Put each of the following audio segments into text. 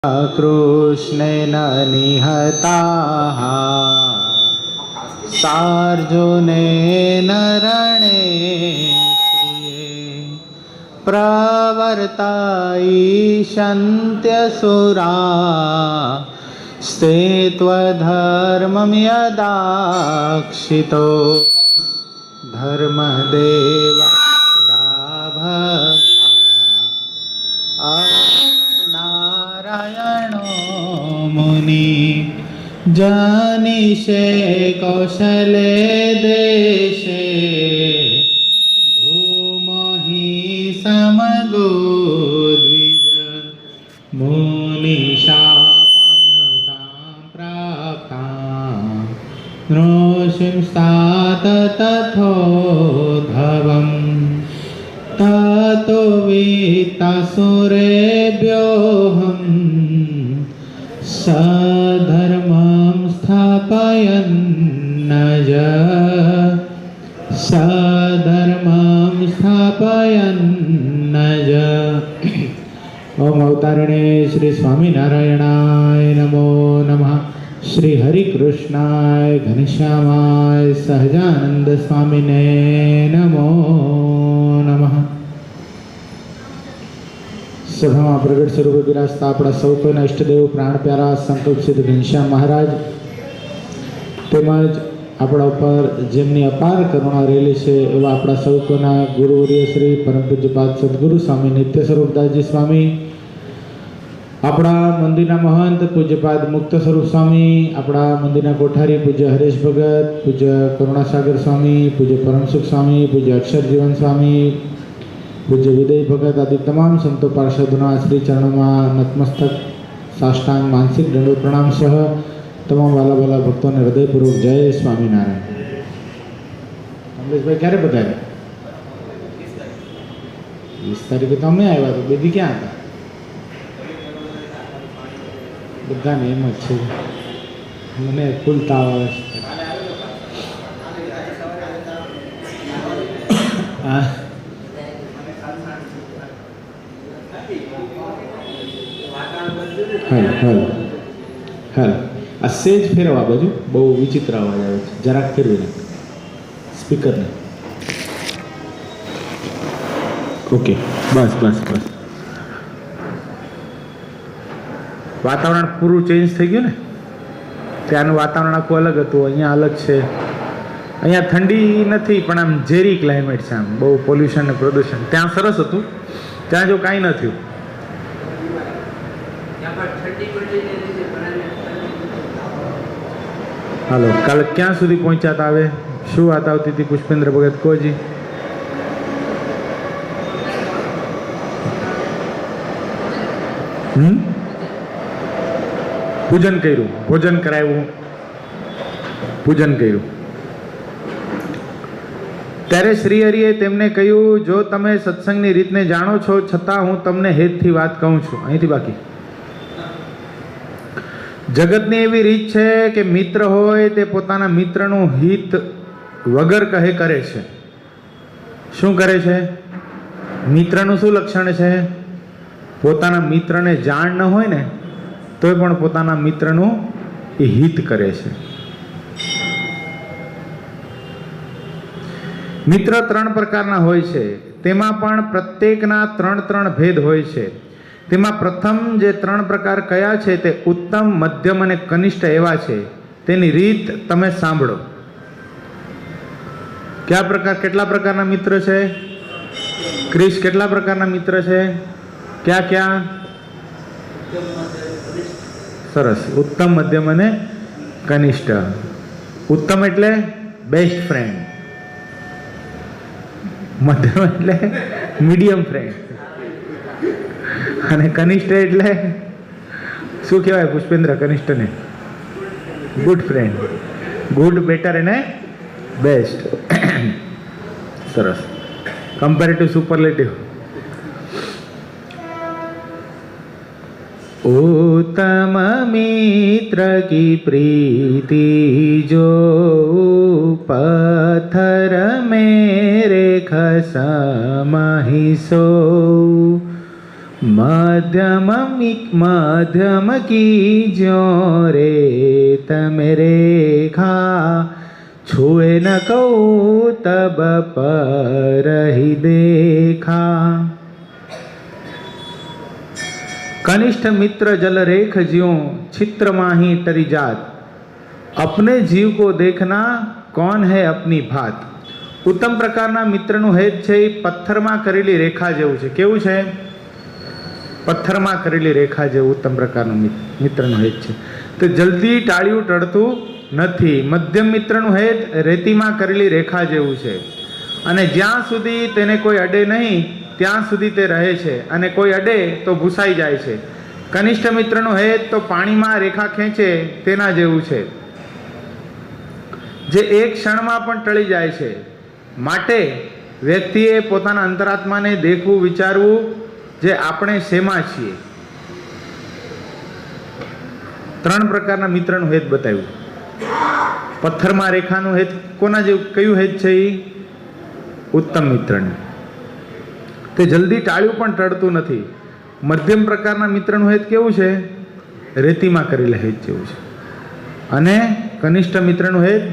कृष्णेन निहताः सार्जुनेन रणेषु प्रवर्तयिष्यन्त्यसुरा स्थित्वधर्मं यदाक्षितो धर्मदेवता नारायणो मुनि जानिषे कौशले देशे भूमहि समगो द्विज मुनिशापमृतां प्राप्तां नृसिंस्तात तथोद्धवम् ततो वित्तासुरेभ्योऽहं सधर्मं स्थापयन्नज सधर्मं स्थापयन्नज। ओम अवतारिणे श्री स्वामीनारायणाय नमो नमः। श्री हरिकृष्णाय घनश्यामाय सहजानंद स्वामिने नमो नमः। सभा में प्रगट स्वरूप विराजता अपना सौ कोईना इष्टदेव प्राण प्यारा संकल्प सिद्ध घनश्याम महाराज તેમજ આપણા ઉપર જેમની અપાર કરુણા રહેલી છે એવા આપણા સૌ કોઈના ગુરુવર્ય શ્રી પરમ પૂજ્યપાદ સદગુરુ સ્વામી નિત્ય સ્વરૂપદાસજી સ્વામી, આપણા મંદિરના મહંત પૂજ્યપાદ મુક્ત સ્વરૂપ સ્વામી, આપણા મંદિરના કોઠારી પૂજ્ય હરેશ ભગત, પૂજ્ય કરુણાસાગર સ્વામી, પૂજ્ય પરમસુખ સ્વામી, પૂજ્ય અક્ષર જીવન स्वामी, पूज्य विदय भगत आदि तमाम संतो पार्षदों श्री चरणों में नतमस्तक साष्टांग मानसिक दंडोत प्रणाम सह तमाम वाला वाला भक्तों ने हृदयपूर्वक जय स्वामीनारायण। कमलेश भाई क्यारे बताया 20 तारीखे तो अमे आया तो बेबी क्या था बदा ने एम ज मैंने फूल ताव हल हल हल आ सेज फेरवा बाजू बहु विचित्र अवाज आवे छे, जराक फेरवी नाख स्पीकर ने। ओके बस बस बस वातावरण पूरु चेन्ज थई गयुं ने, त्यानुं वातावरण आखुं अलग हतुं, अहींया अलग छे। अहींया ठंडी नथी पण आम झेरी क्लाइमेट छे, आम बहु पोल्यूशन ने प्रदूषण। त्यां सरस हतुं, त्यां जो कांई न थयुं। हालो कल क्या सुधी पहुंचा तावे शू बात आवती थी पुष्पेंद्र भगत को जी? पूजन कर्યું, भोजन कराव्યું, पूजन कर्યું। ત્યારે શ્રી હરિએ તેમને કહ્યું, જો તમે સત્સંગની રીતને જાણો છો છતાં હું તમને હેતથી વાત કહું છું। અહીંથી બાકી જગતની એવી રીત છે કે મિત્ર હોય તે પોતાના મિત્રનું હિત વગર કહે કરે છે। શું કરે છે? મિત્રનું શું લક્ષણ છે? પોતાના મિત્રને જાણ ન હોય ને તોય પણ પોતાના મિત્રનું હિત કરે છે। મિત્ર 3 પ્રકારના હોય છે, તેમાં પણ પ્રત્યેકના 3 ભેદ હોય છે। તેમાં પ્રથમ જે 3 પ્રકાર કયા છે તે ઉત્તમ, મધ્યમ અને કનિષ્ઠ એવા છે। તેની રીત તમે સાંભળો। કયા પ્રકાર, કેટલા પ્રકારના મિત્ર છે? ક્રિશ, કેટલા પ્રકારના મિત્ર છે? क्या क्या? સરસ, ઉત્તમ, મધ્યમ અને કનિષ્ઠ। ઉત્તમ એટલે બેસ્ટ ફ્રેન્ડ, મધ્યમ એટલે મીડિયમ ફ્રેન્ડ અને કનિષ્ઠ એટલે શું કહેવાય Pushpendra કનિષ્ઠને? Good friend, good, better અને બેસ્ટ। સરસ, કમ્પેરેટિવ સુપરલેટિવ। उत्तम मित्र की प्रीति जो पत्थर मेरे खसमहि सो, मध्य मध्यम कीजो रे तमे रेखा, छुए न कहूँ तब पर ही देखा। कनिष्ठ मित्र जल रेख ज्यों, चित्र माही तरी जात, अपने जीव को देखना कौन है अपनी भात। उत्तम प्रकारना मित्रનું હેત છે એ પથ્થરમાં કરેલી રેખા જેવું છે. કેવું છે? પથ્થરમાં કરેલી રેખા જેવું ઉત્તમ પ્રકારનું મિત્રનું હેત છે. તો જલ્દી ટાળ્યું ટળતું નથી. મધ્યમ મિત્રનું હેત રેતીમાં કરેલી રેખા જેવું છે અને જ્યાં સુધી તેને કોઈ અડે નહીં ત્યાં સુધી તે રહે છે અને કોઈ અડે તો ભૂસાઈ જાય છે. કનિષ્ઠ મિત્રનું હેત તો પાણીમાં રેખા ખેંચે તેના જેવું છે, જે એક ક્ષણમાં પણ ટળી જાય છે. માટે વ્યક્તિએ પોતાના અંતરાત્માને દેખવું, વિચારવું, જે આપણે શેમાં છીએ. ત્રણ પ્રકારના મિત્રનું હેત બતાવ્યું. પથ્થરમાં રેખાનું હેત કોના જેવું, કયું હેત છે? એ ઉત્તમ મિત્રનું. તે જલ્દી ટાળ્યું પણ ટળતું નથી. મધ્યમ પ્રકારના મિત્રનું હેત કેવું છે? રેતીમાં કરેલા હેત જેવું છે. અને કનિષ્ઠ મિત્રનું હેત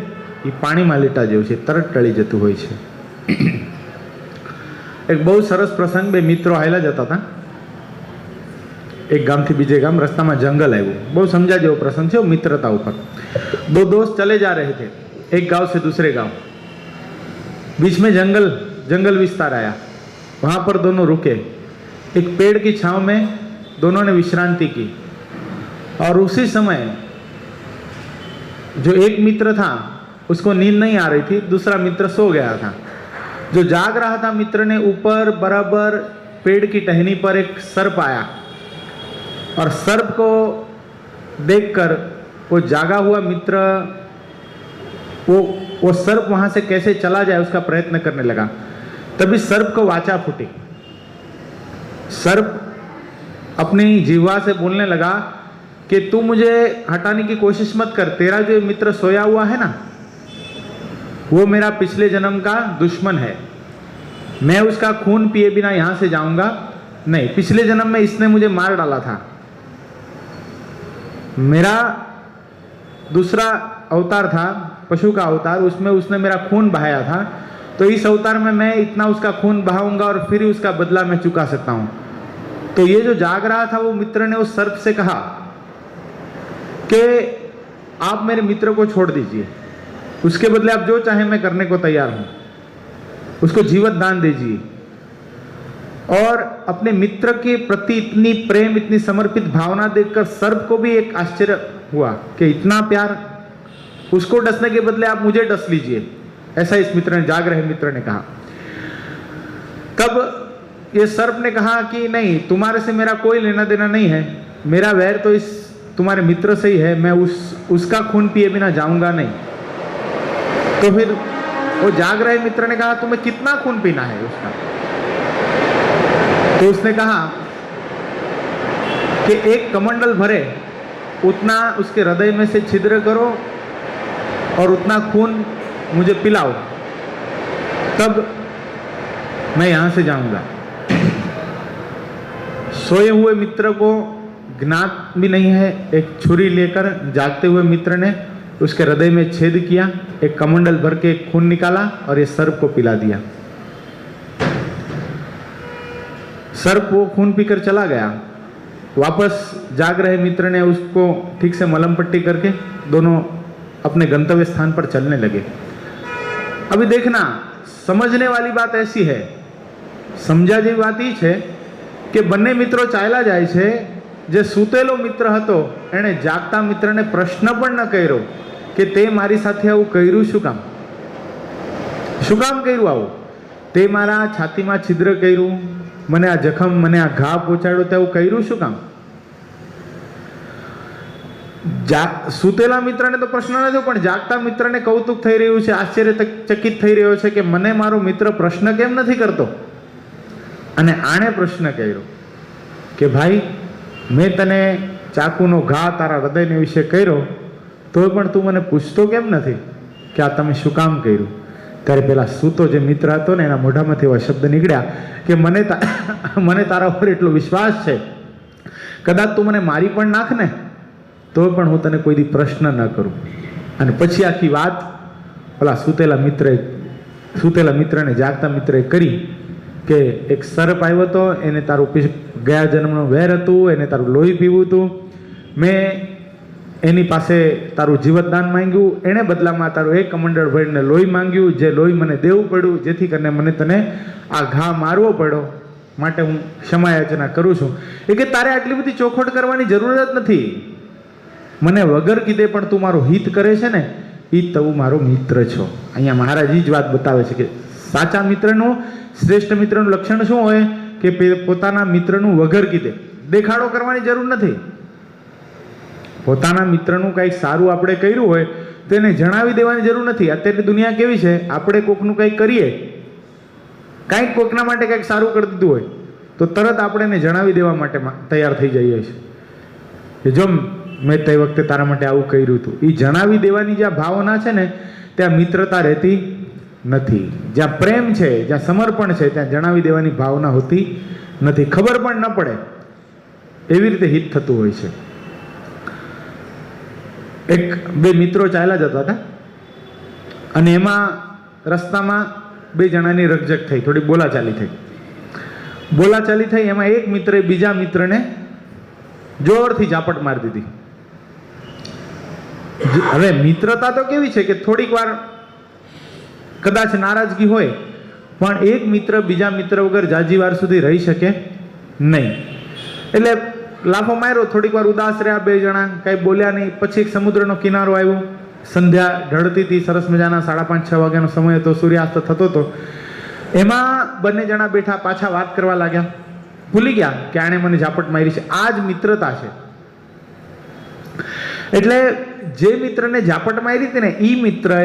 એ પાણીમાં લીટા જેવું છે, તરત ટળી જતું હોય છે. એક બહુ સરસ પ્રસંગ, બે મિત્રો હાલ્યા જતા હતા એક ગામથી બીજે गाम. રસ્તામાં જંગલ આવ્યું. બહુ સમજા જેવો પ્રસંગ છે મિત્રતા ઉપર. दो दोस्त चले जा रहे थे एक गांव से दूसरे गांव. बीच में जंगल विस्तार आया. वहां पर दोनों रुके. एक पेड़ की छांव में दोनों ने विश्रांति की और उसी समय जो एक मित्र था उसको नींद नहीं आ रही थी, दूसरा मित्र सो गया था. जो जाग रहा था मित्र ने ऊपर बराबर पेड़ की टहनी पर एक सर्प आया और सर्प को देखकर वो जागा हुआ मित्र वो सर्प वहां से कैसे चला जाए उसका प्रयत्न करने लगा. तभी सर्प को वाचा फूटी. सर्प अपनी जीवा से बोलने लगा कि तू मुझे हटाने की कोशिश मत कर, तेरा जो मित्र सोया हुआ है ना वो मेरा पिछले जन्म का दुश्मन है. मैं उसका खून पिए बिना यहां से जाऊंगा नहीं. पिछले जन्म में इसने मुझे मार डाला था. मेरा दूसरा अवतार था, पशु का अवतार, उसमें उसने मेरा खून बहाया था. तो इस अवतार में मैं इतना उसका खून बहाऊंगा और फिर ही उसका बदला मैं चुका सकता हूं. तो ये जो जाग रहा था वो मित्र ने उस सर्प से कहा कि आप मेरे मित्र को छोड़ दीजिए, उसके बदले आप जो चाहे मैं करने को तैयार हूं. उसको जीवन दान दीजिए. और अपने मित्र के प्रति इतनी प्रेम, इतनी समर्पित भावना देखकर सर्प को भी एक आश्चर्य हुआ कि इतना प्यार, उसको डसने के बदले आप मुझे डस लीजिए. ऐसा इस मित्र ने, जाग रहे मित्र ने कहा. तब ये सर्प ने कहा कि नहीं, तुम्हारे से मेरा कोई लेना देना नहीं है, मेरा वैर तो इस तुम्हारे मित्र से ही है. मैं उसका खून पिए बिना जाऊंगा नहीं. तो फिर वो जाग रहे मित्र ने कहा तुम्हें कितना खून पीना है उसका? तो उसने कहा कि एक कमंडल भरे उतना उसके हृदय में से छिद्र करो और उतना खून मुझे पिलाओ, तब मैं यहां से जाऊंगा. सोए हुए मित्र को ज्ञात भी नहीं है. एक छुरी लेकर जागते हुए मित्र ने उसके हृदय में छेद किया, एक कमंडल भर के खून निकाला और ये सर्प को पिला दिया. सर्प वो खून पीकर चला गया. वापस जाग रहे मित्र ने उसको ठीक से मलम पट्टी करके दोनों अपने गंतव्य स्थान पर चलने लगे. अभी देखना, समझने वाली बात ऐसी है, समझा जेवी વાત એ છે કે બંને મિત્રો ચાલ્યા જાય છે. જે સૂતેલો મિત્ર હતો એણે જાગતા મિત્રને પ્રશ્ન પણ ન કર્યો કે તે મારી સાથે આવું કર્યું શું કામ કર્યું આવું? તે મારા છાતીમાં છિદ્ર કર્યું, મને આ જખમ, મને આ ઘા પહોંચાડ્યો, તે આવું કર્યું શું કામ? સૂતેલા મિત્રને તો પ્રશ્ન નથી, પણ જાગતા મિત્રને કૌતુક થઈ રહ્યું છે, આશ્ચર્યચકિત થઈ રહ્યો છે કે મને મારો મિત્ર પ્રશ્ન કેમ નથી કરતો. અને આણે પ્રશ્ન કર્યો કે ભાઈ, મેં તને ચાકુનો ઘા તારા હૃદયને વિશે કર્યો તો પણ તું મને પૂછતો કેમ નથી કે આ તમે શું કામ કર્યું? ત્યારે પેલા સૂતો જે મિત્ર હતો ને એના મોઢામાંથી એવા શબ્દ નીકળ્યા કે મને તારા ઉપર એટલો વિશ્વાસ છે કદાચ તું મને મારી પણ નાખ ને તો પણ હું તને કોઈ દી પ્રશ્ન ન કરું. અને પછી આખી વાત ઓલા સૂતેલા મિત્રને જાગતા મિત્રએ કરી કે એક સર્પ આવ્યો હતો, એને તારું ગયા જન્મનું વેર હતું, એને તારું લોહી પીવું હતું, મેં એની પાસે તારું જીવતદાન માંગ્યું, એણે બદલામાં તારું એક કમંડળ ભરીને લોહી માંગ્યું, જે લોહી મને દેવું પડ્યું, જેથી કરીને મને તને આ ઘા મારવો પડ્યો, માટે હું ક્ષમાયાચના કરું છું. એ કે તારે આટલી બધી ચોખવટ કરવાની જરૂર જ નથી. મને વગર કીધે પણ તું મારું હિત કરે છે ને, એ તું મારો મિત્ર છો. અહીંયા મહારાજ જ વાત બતાવે છે કે સાચા મિત્રનું, શ્રેષ્ઠ મિત્રનું લક્ષણ શું હોય કે પોતાના મિત્રનું વગર કીધે દેખાડો કરવાની જરૂર નથી. પોતાના મિત્રનું કંઈક સારું આપણે કર્યું હોય તો એને જણાવી દેવાની જરૂર નથી. અત્યારની દુનિયા કેવી છે, આપણે કોકનું કંઈક કરીએ, કાંઈક કોકના માટે કંઈક સારું કરી દીધું હોય તો તરત આપણે એને જણાવી દેવા માટે તૈયાર થઈ જઈએ છીએ કે જો મેં તે વખતે તારા માટે આવું કર્યું હતું. એ જણાવી દેવાની જ્યાં ભાવના છે ને ત્યાં મિત્રતા રહેતી નથી. જ્યાં પ્રેમ છે, જ્યાં સમર્પણ છે, ત્યાં જણાવી દેવાની ભાવના હોતી નથી. ખબર પણ ન પડે એવી રીતે હિત થતું હોય છે. બે મિત્રો ચાલ્યા જતા હતા અને એમાં રસ્તામાં બે જણાની રકઝક થઈ, થોડી બોલાચાલી થઈ. એમાં એક મિત્રે બીજા મિત્રને જોરથી ઝાપટ મારી દીધી. હવે મિત્રતા તો કેવી છે કે થોડીક વાર કદાચ નારાજગી હોય, પણ એક મિત્ર બીજા મિત્ર વગર જાજી વાર સુધી રહી શકે નહીં. એટલે લાફો માર્યો, થોડીક વાર ઉદાસ રહ્યા બે જણા, કાંઈ બોલ્યા નહીં. પછી એક સમુદ્રનો કિનારો આવ્યો, સંધ્યા ઢળતી હતી, સરસ મજાના 5:30-6 વાગ્યાનો સમય હતો, સૂર્યાસ્ત થતો હતો. એમાં બંને જણા બેઠા પાછા વાત કરવા લાગ્યા. ભૂલી ગયા કે આણે મને ઝાપટ મારી છે. આ જ મિત્રતા છે. એટલે જે મિત્રને ઝાપટ મારી હતી ને એ મિત્રએ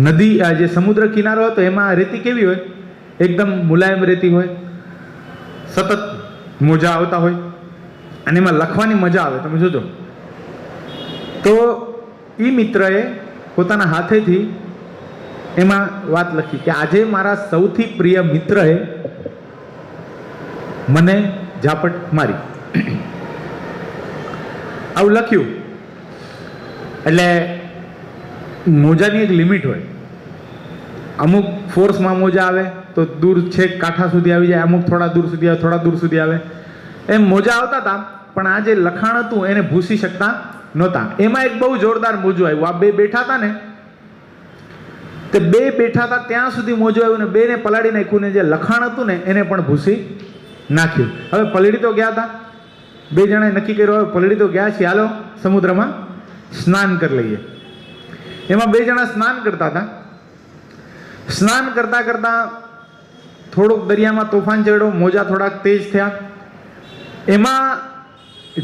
નદી, જે સમુદ્ર કિનારો હતો એમાં રેતી કેવી હોય, એકદમ મુલાયમ રેતી હોય, સતત મોજા આવતા હોય અને એમાં લખવાની મજા આવે, તમે જોજો. તો એ મિત્રએ પોતાના હાથેથી એમાં વાત લખી કે આજે મારા સૌથી પ્રિય મિત્રએ મને ઝાપટ મારી. આવું લખ્યું. એટલે મોજાની એક લિમિટ હોય. અમુક ફોર્સમાં મોજા આવે તો દૂર છેક કાંઠા સુધી આવી જાય, અમુક થોડા દૂર સુધી આવે, થોડા દૂર સુધી આવે. એમ મોજા આવતા હતા, પણ આ જે લખાણ હતું એને ભૂસી શકતા નહોતા. એમાં એક બહુ જોરદાર મોજું આવ્યું. આ બે બેઠા હતા ને, તે બે બેઠા હતા ત્યાં સુધી મોજું આવ્યું ને બેને પલાળી નાખ્યું ને જે લખાણ હતું ને એને પણ ભૂસી નાખ્યું. હવે પલળી તો ગયા હતા, બે જણાએ નક્કી કર્યું હવે પલળી તો ગયા છે, હાલો સમુદ્રમાં સ્નાન કરી લઈએ. એમાં બે જણા સ્નાન કરતા હતા. સ્નાન કરતા કરતા થોડુંક દરિયામાં તોફાન ચડ્યો, મોજા થોડાક તેજ થયા. એમાં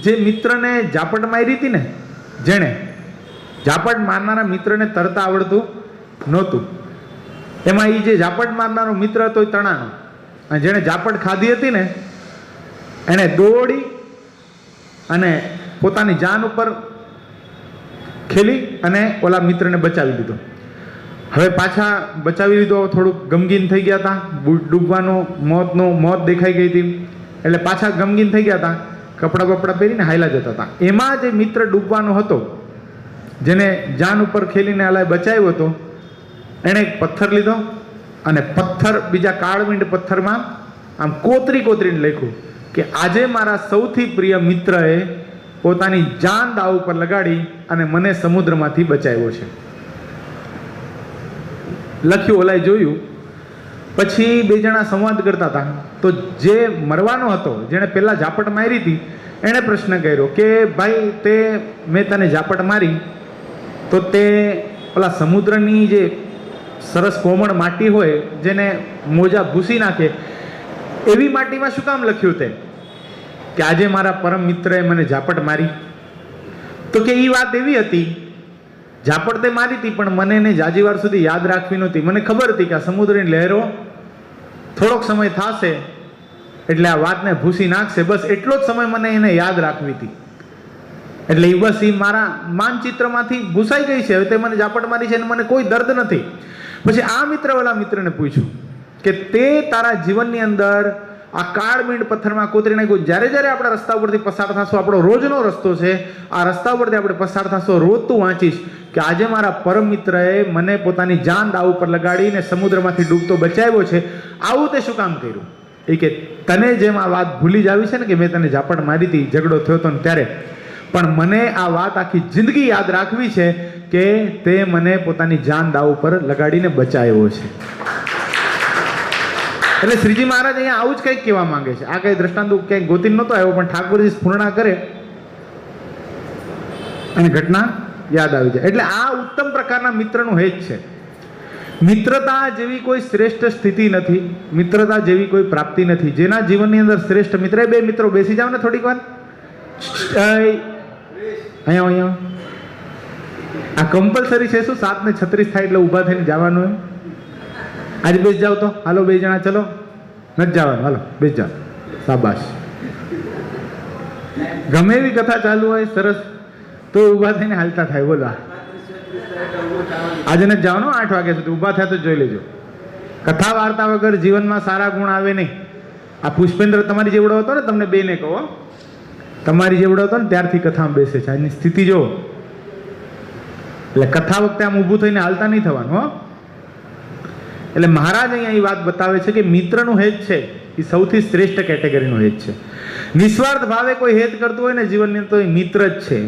જે મિત્રને ઝાપટ મારી હતી ને, જેણે ઝાપટ મારનારા મિત્રને તરતા આવડતું નહોતું. એમાં એ જે ઝાપટ મારનારો મિત્ર હતો એ તણાનો, અને જેણે ઝાપટ ખાધી હતી ને એણે દોડી અને પોતાની જાન ઉપર ખેલી અને ઓલા મિત્રને બચાવી લીધો. હવે પાછા બચાવી લીધો, થોડુંક ગમગીન થઈ ગયા હતા, ડૂબવાનો મોત દેખાઈ ગઈ હતી, એટલે પાછા ગમગીન થઈ ગયા હતા, કપડાં બપડા પહેરીને હાયલા જતા હતા. એમાં જે મિત્ર ડૂબવાનો હતો, જેને જાન ઉપર ખેલીને હાલાય બચાવ્યો હતો, એણે એક પથ્થર લીધો અને બીજા કાળવીંડ પથ્થરમાં આમ કોતરીને લખ્યું કે આજે મારા સૌથી પ્રિય મિત્રએ પોતાની જાન દાવ ઉપર લગાડી અને મને સમુદ્રમાંથી બચાવ્યો છે. લખ્યું, ઓલાએ જોયું. પછી બે જણા સંવાદ કરતા હતા. તો જે મરવાનો હતો, જેણે પહેલા ઝાપટ મારી હતી, એણે પ્રશ્ન કર્યો કે ભાઈ મેં તને ઝાપટ મારી તો તે ઓલા સમુદ્રની જે સરસ કોમળ માટી હોય જેને મોજા ભૂસી નાખે એવી માટીમાં શું કામ લખ્યું તે કે આજે મારા પરમ મિત્રએ મને ઝાપટ મારી? તો કે એ વાત એવી હતી, ઝાપટ તે મારી હતી પણ મને એને જાજી વાર સુધી યાદ રાખવી નહોતી. મને ખબર હતી કે આ સમુદ્રની લહેરો થોડોક સમય થશે એટલે આ વાતને ભૂસી નાખશે, બસ એટલો જ સમય મને એને યાદ રાખવી હતી. એટલે બસ એ મારા માનચિત્રમાંથી ભૂસાઈ ગઈ છે. હવે તે મને ઝાપટ મારી છે અને મને કોઈ દર્દ નથી. પછી આ મિત્ર ઓલા મિત્રને પૂછ્યું કે તે તારા જીવનની અંદર આ કાળમીંડ પથ્થરમાં કોતરી નાખ્યું. જ્યારે જ્યારે આપણે રસ્તા ઉપરથી પસાર થશો, આપણો રોજનો રસ્તો છે, આ રસ્તા ઉપરથી આપણે પસાર થશો, રોજ તું વાંચીશ કે આજે મારા પરમ મિત્રએ મને પોતાની જાન દાવ ઉપર લગાડીને સમુદ્રમાંથી ડૂબતો બચાવ્યો છે. આવું તે શું કામ કર્યું? એ કે તને જેમ આ વાત ભૂલી જ આવી છે ને કે મેં તને ઝાપટ મારી હતી, ઝઘડો થયો હતો ને ત્યારે, પણ મને આ વાત આખી જિંદગી યાદ રાખવી છે કે તે મને પોતાની જાન દાવ ઉપર લગાડીને બચાવ્યો છે. એટલે શ્રીજી મહારાજ અહીંયા આવું જ કંઈક કહેવા માંગે છે. આ કઈ દ્રષ્ટાંત ક્યાંય ગોતી નહોતો આવ્યો, પણ ઠાકોરજી સ્ફૂર્ણા કરે અને ઘટના યાદ આવી જાય. એટલે આ ઉત્તમ પ્રકારના મિત્રનું હેત છે. મિત્રતા જેવી કોઈ શ્રેષ્ઠ સ્થિતિ નથી, મિત્રતા જેવી કોઈ પ્રાપ્તિ નથી. જેના જીવનની અંદર શ્રેષ્ઠ મિત્ર, બે મિત્રો બેસી જાવ ને થોડીક વાર, અહીંયા આ કમ્પલસરી છે શું? 7:36 થાય એટલે ઊભા થઈને જવાનું હોય. આજે બેસી જાવ તો હાલો, 2 જણા ચલો, નથી જવાનું, હાલો બેસી જાવ, શાબાશ. ગમે એવી કથા ચાલુ હોય સરસ તો ઊભા થઈને હાલતા થાય. બોલો આજે નથી જવાનું, 8 વાગ્યા સુધી ઊભા થાય તો જોઈ લેજો. કથા વાર્તા વગર જીવનમાં સારા ગુણ આવે નહીં. આ પુષ્પેન્દ્ર તમારી જેવડો હતો ને, તમને બેને કહો, તમારી જેવડો હતો ને ત્યારથી કથામાં બેસે છે. આની સ્થિતિ જો. એટલે કથા વખતે આમ ઊભું થઈને હાલતા નહીં થવાનું હો. એટલે મહારાજ અહીંયા એ વાત બતાવે છે કે મિત્રનું હેત છે એ સૌથી શ્રેષ્ઠ કેટેગરીનું હેત છે. નિસ્વાર્થ ભાવે કોઈ હેત કરતું હોય ને જીવનની, તો એ મિત્ર જ છે.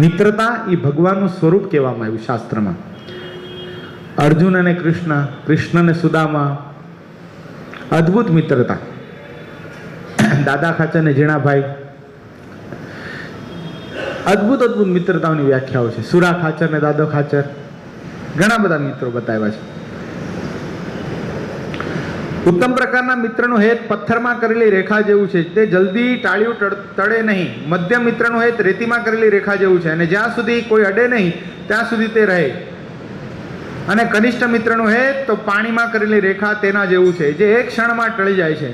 મિત્રતા એ ભગવાનનું સ્વરૂપ કહેવામાં આવ્યું શાસ્ત્રમાં. અર્જુન અને કૃષ્ણ, કૃષ્ણ અને સુદામા, અદ્ભુત મિત્રતા. દાદા ખાચર અને ઝીણાભાઈ, અદ્ભુત અદ્ભુત મિત્રતાઓની વ્યાખ્યાઓ છે. સુરા ખાચર ને દાદો ખાચર, ઘણા બધા મિત્રો બતાવ્યા છે. ઉત્તમ પ્રકારના મિત્રનું હેત પથ્થરમાં કરેલી રેખા જેવું છે, તે જલ્દી ટાળ્યું તળે નહીં. મધ્યમ મિત્રનું હેત રેતીમાં કરેલી રેખા જેવું છે, અને જ્યાં સુધી કોઈ અડે નહીં ત્યાં સુધી તે રહે. અને કનિષ્ઠ મિત્રનું હેત તો પાણીમાં કરેલી રેખા તેના જેવું છે, જે એક ક્ષણમાં ટળી જાય છે.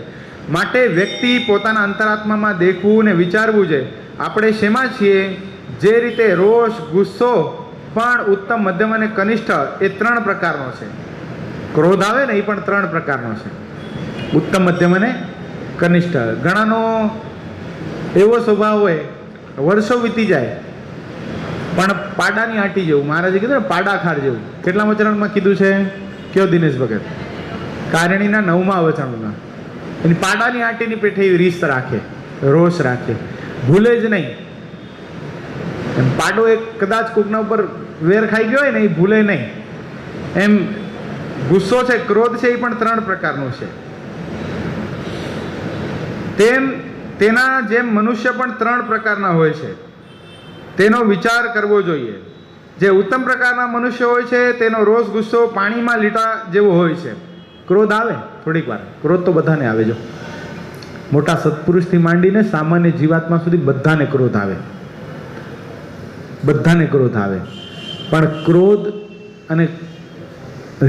માટે વ્યક્તિ પોતાના અંતરાત્મામાં દેખવું અને વિચારવું છે, આપણે શેમાં છીએ. જે રીતે રોષ, ગુસ્સો પણ ઉત્તમ, મધ્યમ અને કનિષ્ઠ એ 3 પ્રકારનો છે. ક્રોધ આવે ને એ પણ 3 પ્રકારનો છે, ઉત્તમ, મધ્યમ અને કનિષ્ઠ. ઘણાનો એવો સ્વભાવ હોય, વર્ષો વીતી જાય પણ પાડાની આંટી જેવું. મહારાજે કીધું ને પાડાખાર જેવું. કેટલા વચનમાં કીધું છે? કયો દિનેશ ભગત? કારણીના 9મા વચનમાં. એની પાડાની આંટીની પેઠે રીસ રાખે, રોષ રાખે, ભૂલે જ નહીં. એમ પાડો એક કદાચ કોકના ઉપર વેર ખાઈ ગયો હોય ને, એ ભૂલે નહીં. એમ ગુસ્સો છે, ક્રોધ છે, એ પણ 3 પ્રકારનો છે. તેના જેમ મનુષ્ય પણ 3 પ્રકારના હોય છે, તેનો વિચાર કરવો જોઈએ. જે ઉત્તમ પ્રકારના મનુષ્ય હોય છે તેનો રોષ, ગુસ્સો પાણીમાં લીટા જેવો હોય છે. ક્રોધ આવે થોડીક વાર, ક્રોધ તો બધાને આવે. જો મોટા સત્પુરુષથી માંડીને સામાન્ય જીવાત્મા સુધી બધાને ક્રોધ આવે, બધાને ક્રોધ આવે. પણ ક્રોધ અને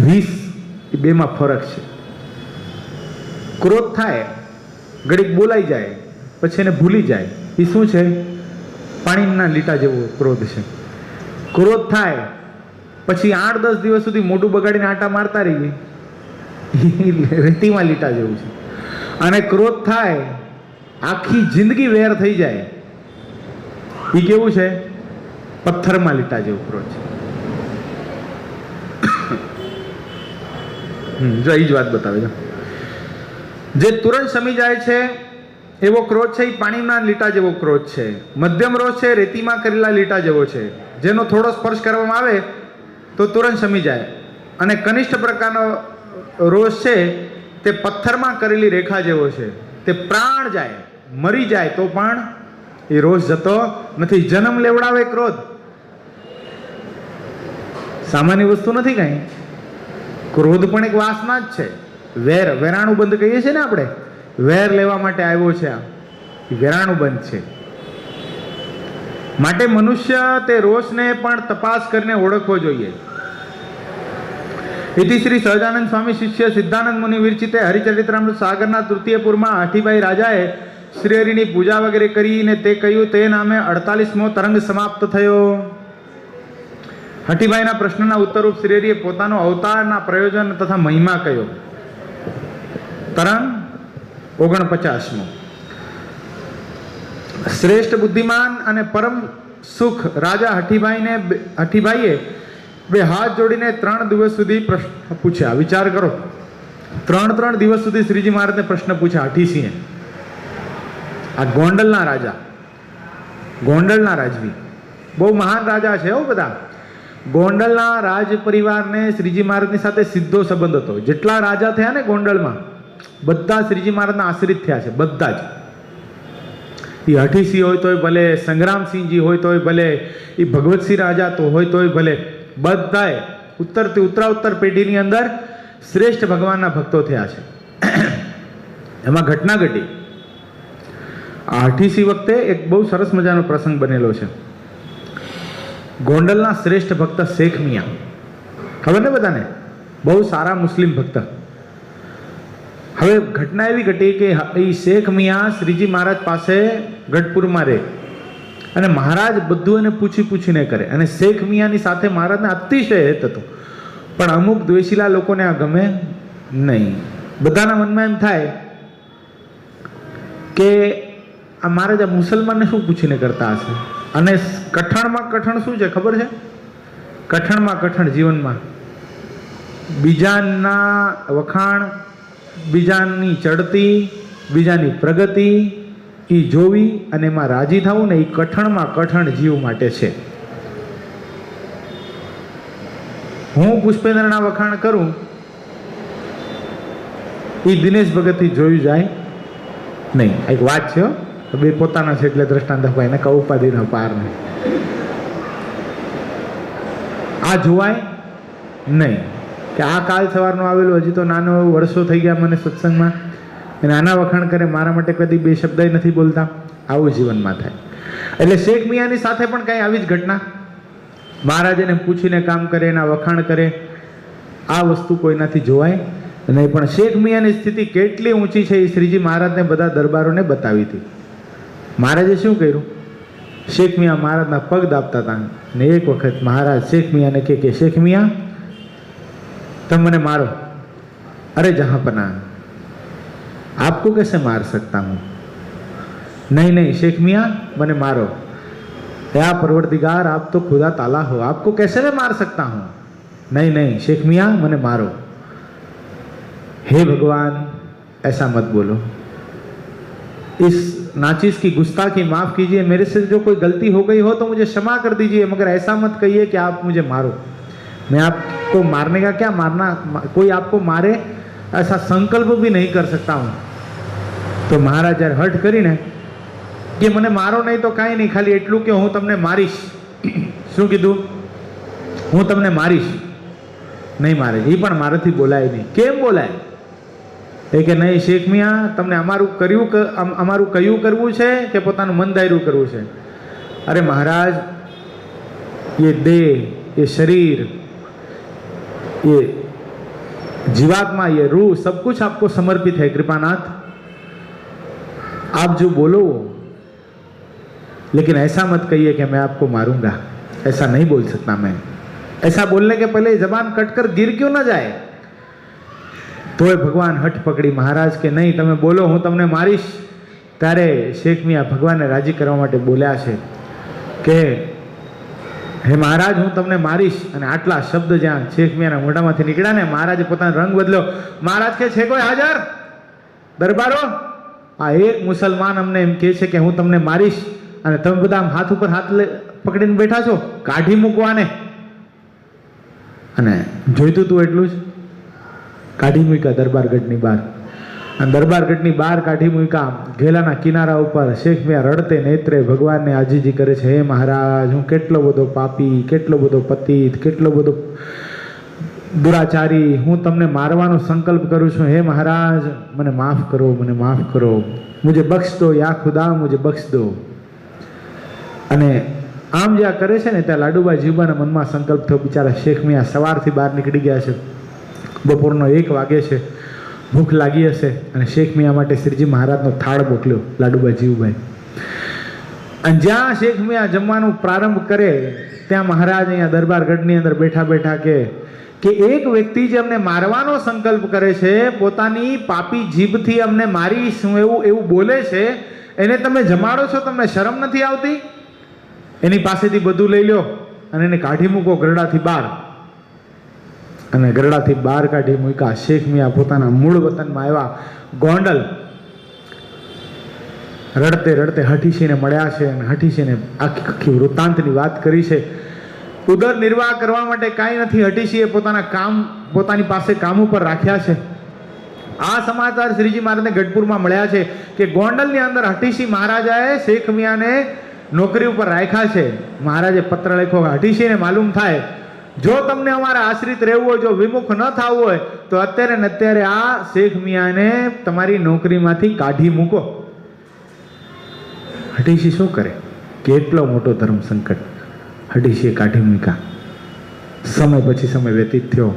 રીસ એ બેમાં ફરક છે. ક્રોધ થાય, ઘડીક બોલાઈ જાય, પછી એને ભૂલી જાય, એ શું છે? પાણીના લીટા જેવો ક્રોધ છે. ક્રોધ થાય પછી 8-10 દિવસ સુધી મોઢું બગાડીને આટા મારતા રહીએ, રેતીમાં લીટા જેવું છે. અને ક્રોધ થાય આખી જિંદગી વેર થઈ જાય, એ કેવું છે? પથ્થરમાં લીટા જેવું ક્રોધ છે. જો એ જ વાત બતાવે છે. જે તુરંત શમી જાય છે એવો ક્રોધ છે એ પાણીના લીટા જેવો ક્રોધ છે. મધ્યમ રોષ છે રેતીમાં કરેલા લીટા જેવો છે, જેનો થોડો સ્પર્શ કરવામાં આવે તો તુરંત શમી જાય. અને કનિષ્ઠ પ્રકારનો રોષ છે તે પથ્થરમાં કરેલી રેખા જેવો છે, તે પ્રાણ જાય, મરી જાય તો પણ એ રોષ જતો નથી. જન્મ લેવડાવે ક્રોધ, સામાન્ય વસ્તુ નથી કાંઈ. ક્રોધ પણ એક વાસના જ છે. વેરાણું બંધ કહીએ છીએ ને આપણે, વેર લેવા માટે આવ્યો છે, આ વેરાણું બંધ છે. માટે મનુષ્ય તે રોષને પણ તપાસ કરીને ઓળખવો જોઈએ. ઇતિ શ્રી સહજાનંદ સ્વામી શિષ્ય સિદ્ધાનંદ મુનિ વિરચિતે હરિચરિત્રામૃત સાગરના તૃતીય પુરમાં હાથીભાઈ રાજાએ શ્રી હરિની પૂજા વગેરે કરીને તે કહ્યું, તે નામે 48મો તરંગ સમાપ્ત થયો. હઠીભાઈના પ્રશ્નના ઉત્તરરૂપ શ્રી હરિએ પોતાનો અવતારના પ્રયોજન તથા મહિમા કહ્યો. તરંગ 49મો. શ્રેષ્ઠ બુદ્ધિમાન અને પરમ સુખ રાજા હઠીભાઈએ બે હાથ જોડીને 3 દિવસ સુધી પ્રશ્ન પૂછ્યા. વિચાર કરો, 3 દિવસ સુધી શ્રીજી મહારાજને પ્રશ્ન પૂછ્યા હઠીસિંહે. આ ગોંડલના રાજા, ગોંડલના રાજવી, બહુ મહાન રાજા છે હો બધા. ગોંડલના રાજ પરિવારને શ્રીજી મહારાજની સાથે સીધો સંબંધ હતો. જેટલા રાજા થયા ને ગોંડલમાં, બધા શ્રીજી મહારાજના આશ્રિત થયા છે, બધા જ. એ હઠીસિંહ હોય તોય ભલે, સંગ્રામસિંહજી હોય તોય ભલે, એ ભગવતસિંહ રાજા તો હોય તોય ભલે, બધાએ ઉત્તરથી ઉત્તરાઉત્તર પેઢીની અંદર શ્રેષ્ઠ ભગવાનના ભક્તો થયા છે. એમાં ઘટના ઘટી. આ હઠીસિંહ વખતે એક બહુ સરસ મજાનો પ્રસંગ બનેલો છે. ગોંડલના શ્રેષ્ઠ ભક્ત શેખ મિયા, ખબર ને બધાને, બહુ સારા મુસ્લિમ ભક્ત. હવે ઘટના એવી ઘટી કે એ શેખ મિયા શ્રીજી મહારાજ પાસે ગઢપુરમાં રહે અને મહારાજ બધું એને પૂછીને કરે. અને શેખ મિયાની સાથે મહારાજને અતિશય હેત હતો. પણ અમુક દ્વેષીલા લોકોને આ ગમે નહીં. બધાના મનમાં એમ થાય કે આ મહારાજ આ મુસલમાનને શું પૂછીને કરતા હશે. અને કઠણમાં કઠણ શું છે ખબર છે? કઠણમાં કઠણ જીવનમાં બીજાના વખાણ, બીજાની ચડતી, બીજાની પ્રગતિ એ જોવી અને એમાં રાજી થવું ને, એ કઠણમાં કઠણ જીવ માટે છે. હું પુષ્પેન્દ્રના વખાણ કરું એ દિનેશ ભગતથી જોયું જાય નહીં. એક વાત છે, બે પોતાના છે એટલે દ્રષ્ટાંત અપાય ને, કહું ઉપાધિના પાર નહીં. આ જોવાય નહીં કે આ કાલ સવારનો આવેલો, હજી તો નાનો વર્ષો થઈ ગયા મને સત્સંગમાં, અને આના વખાણ કરે, મારા માટે કદી બે શબ્દ નથી બોલતા. આવું જીવનમાં થાય. એટલે શેખ મિયાની સાથે પણ કંઈ આવી જ ઘટના. મહારાજ એને પૂછીને કામ કરે, એના વખાણ કરે. આ વસ્તુ કોઈનાથી જોવાય નહીં. પણ શેખ મિયાની સ્થિતિ કેટલી ઊંચી છે એ શ્રીજી મહારાજને બધા દરબારોને બતાવી હતી. મહારાજે શું કર્યું? શેખ મિયા મહારાજના પગ દાબતા હતા ને એક વખત મહારાજ શેખ મિયાને કે શેખ મિયા तुम મને મારો. अरे जहांपना आपको कैसे मार सकता हूँ? नहीं नहीं शेख मियाँ मैंने मारो. या परवरदिगार आप तो खुदा ताला हो, आपको कैसे मैं मार सकता हूँ? नहीं नहीं शेख मियाँ मैंने मारो. हे भगवान ऐसा मत बोलो, इस नाचिस की गुस्ताखी माफ कीजिए, मेरे से जो कोई गलती हो गई हो तो मुझे क्षमा कर दीजिए, मगर ऐसा मत कहिए कि आप मुझे मारो. मैं आपको मारने का क्या, मारना कोई आपको मारे ऐसा संकल्प भी नहीं कर सकता हूँ. तो महाराज जયારે હઠ કરીને કે મને મારો નહીં તો કાંઈ નહીં, ખાલી એટલું કે હું તમને મારીશ. શું કીધું? હું તમને મારીશ. નહીં મારે, એ પણ મારાથી બોલાય નહીં. કેમ બોલાય? એ કે નહીં શેખ મિયા, તમને અમારું કયું કરવું છે કે પોતાનું મન દાયરું કરવું છે? અરે महाराज ये देह, ये शरीर, ये जीवात्मा, ये रूह, सब कुछ आपको समर्पित है कृपानाथ. आप जो बोलो वो, लेकिन ऐसा मत कहिए कि मैं आपको मारूंगा. ऐसा नहीं बोल सकता मैं. ऐसा बोलने के पहले जबान कटकर गिर क्यों ना जाए? तो भगवान हठ पकड़ी महाराज के नहीं તમે બોલો હું તમને મારીશ. ત્યારે શેખ મિયા ભગવાનને રાજી કરવા માટે બોલ્યા છે કે હે મહારાજ હું તમને મારીશ. અને આટલા શબ્દ જ્યાં શેખ મિયાના મોઢામાંથી નીકળ્યા ને, મહારાજે પોતાનો રંગ બદલ્યો. મહારાજ કે છે કોઈ હાજર દરબારો? આ એક મુસલમાન અમને એમ કહે છે કે હું તમને મારીશ અને તમે બધા આમ હાથ ઉપર હાથ પકડીને બેઠા છો, કાઢી મૂકવાને. અને જોઈતું તું એટલું જ કાઢી મૂક્યા દરબારગઢની બહાર. અને દરબારગઢની બહાર કાઢી મૂક્યા. ઘેલાના કિનારા ઉપર શેખ મિયા રડતે નેત્રે ભગવાનને આજીજી કરે છે, હે મહારાજ હું કેટલો બધો પાપી, કેટલો બધો પતિત, કેટલો બધો દુરાચારી, હું તમને મારવાનો સંકલ્પ કરું છું. હે મહારાજ મને માફ કરો, મને માફ કરો, મુझे બક્ષ દો, યા ખુદા મુझे બક્ષ દો. અને આમ જ્યાં કરે છે ને ત્યાં લાડુબા જીવબાના મનમાં સંકલ્પ થયો, બિચારા શેખ મિયા સવારથી બહાર નીકળી ગયા છે, બપોરનો 1 વાગે છે, ભૂખ લાગી હશે. અને શેખ મિયા માટે શ્રીજી મહારાજનો થાળ મોકલ્યો લાડુબા જીવભાઈ. અને જ્યાં શેખ મિયા જમવાનું પ્રારંભ કરે ત્યાં મહારાજ અહીંયા દરબારગઢની અંદર બેઠા બેઠા કે એક વ્યક્તિ જે અમને મારવાનો સંકલ્પ કરે છે, પોતાની પાપી જીભથી અમને મારીશું એવું બોલે છે, એને તમે જમાડો છો, તમને શરમ નથી આવતી? એની પાસેથી બધું લઈ લો અને એને કાઢી મૂકો ગરડાથી બહાર. અને ગરડાથી બહાર કાઢી મૂક્યા. શેખ મિયા પોતાના મૂળ વતનમાં આવ્યા, ગોંડલ. રડતે રડતે હઠીસીને મળ્યા છે અને હઠીસીને આખી વૃત્તાંતની વાત કરી છે. ઉદર નિર્વાહ કરવા માટે કાંઈ નથી. હઠીસીએ પોતાની પાસે કામ ઉપર રાખ્યા છે. આ સમાચાર શ્રીજી મહારાજને ગઢપુરમાં મળ્યા છે કે ગોંડલની અંદર હઠીસી મહારાજાએ શેખ મિયાને નોકરી ઉપર રાખ્યા છે. મહારાજે પત્ર લખ્યો. હઠીસીને માલુમ થાય, જો તમને અમારા આશ્રિત રહેવું હોય, જો વિમુખ ન થવું હોય, તો અત્યારે ને અત્યારે આ શેખ મિયાને તમારી નોકરીમાંથી કાઢી મૂકો. હઠીસી શું કરે? કેટલો મોટો ધર્મ સંકટ! હઠીસીએ કાઢી મૂક્યા. સમય પછી સમય વ્યતીત થયો.